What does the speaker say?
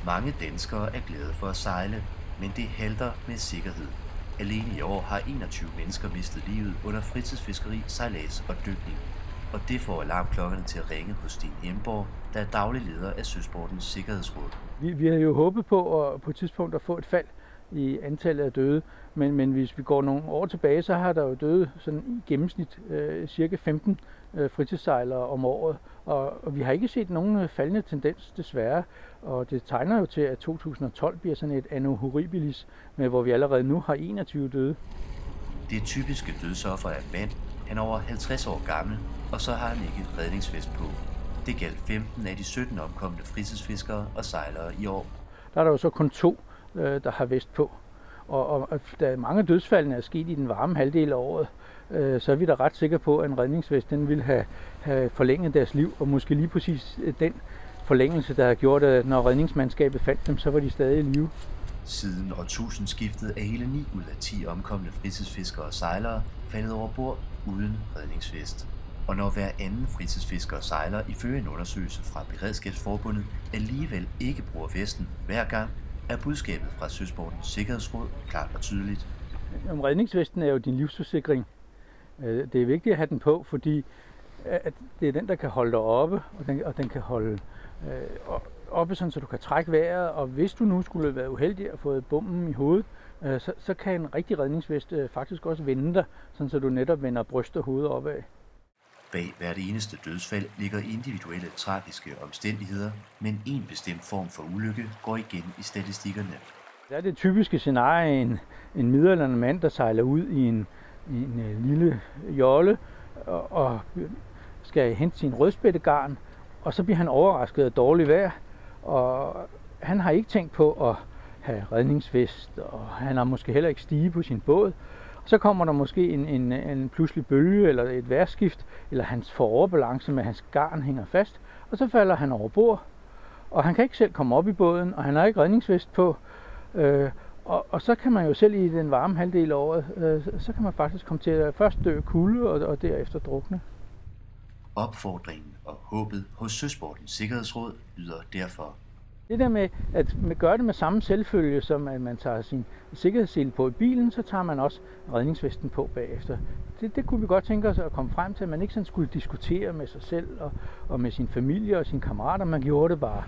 Mange danskere er glade for at sejle, men det halter med sikkerhed. Alene i år har 21 mennesker mistet livet under fritidsfiskeri, sejlads og dykning. Og det får alarmklokkerne til at ringe hos Sten Hemborg, der er daglig leder af Søsportens Sikkerhedsråd. Vi havde jo håbet på et tidspunkt at få et fald i antallet af døde, men hvis vi går nogle år tilbage, så har der jo døde sådan i gennemsnit cirka 15 fritidssejlere om året, og vi har ikke set nogen faldende tendens desværre, og det tegner jo til, at 2012 bliver sådan et anno horribilis, hvor vi allerede nu har 21 døde. Det typiske dødsoffer er en mand. Han er over 50 år gammel, og så har han ikke redningsvest på. Det galt 15 af de 17 omkomne fritidsfiskere og sejlere i år. Der er der jo så kun 2, der har vest på. Og da mange dødsfaldene er sket i den varme halvdel af året, så er vi da ret sikre på, at en redningsvest den vil have forlænget deres liv. Og måske lige præcis den forlængelse, der har gjort, at når redningsmandskabet fandt dem, så var de stadig i live. Siden årtusindskiftet er hele 9 ud af 10 omkomne fritidsfiskere og sejlere faldet over bord uden redningsvest. Og når hver anden fritidsfisker og sejler ifølge en undersøgelse fra Beredskabsforbundet alligevel ikke bruger vesten hver gang, er budskabet fra Søsportens Sikkerhedsråd klart og tydeligt. Redningsvesten er jo din livsforsikring. Det er vigtigt at have den på, fordi at det er den, der kan holde dig oppe, og den kan holde oppe, sådan, så du kan trække vejret. Og hvis du nu skulle være uheldig og få bomben i hovedet, så kan en rigtig redningsvest faktisk også vende dig, sådan, så du netop vender bryst og hoved opad. Bag hvert eneste dødsfald ligger individuelle tragiske omstændigheder, men en bestemt form for ulykke går igen i statistikkerne. Det er det typiske scenarie, en midaldrende mand, der sejler ud i en lille jolle og skal hente sin rødspættegarn, og så bliver han overrasket af dårligt vejr, og han har ikke tænkt på at have redningsvest, og han har måske heller ikke stige på sin båd. Så kommer der måske en pludselig bølge eller et vejrskift, eller hans foroverbalance med hans garn hænger fast, og så falder han over bord, og han kan ikke selv komme op i båden, og han har ikke redningsvest på. Og så kan man jo selv i den varme halvdel af året, så kan man faktisk komme til at først dø kulde og derefter drukne. Opfordringen og håbet hos Søsportens Sikkerhedsråd lyder derfor. Det der med at gøre det med samme selvfølge, som at man tager sin sikkerhedssele på i bilen, så tager man også redningsvesten på bagefter. Det kunne vi godt tænke os at komme frem til, at man ikke sådan skulle diskutere med sig selv og med sin familie og sine kammerater. Man gjorde det bare.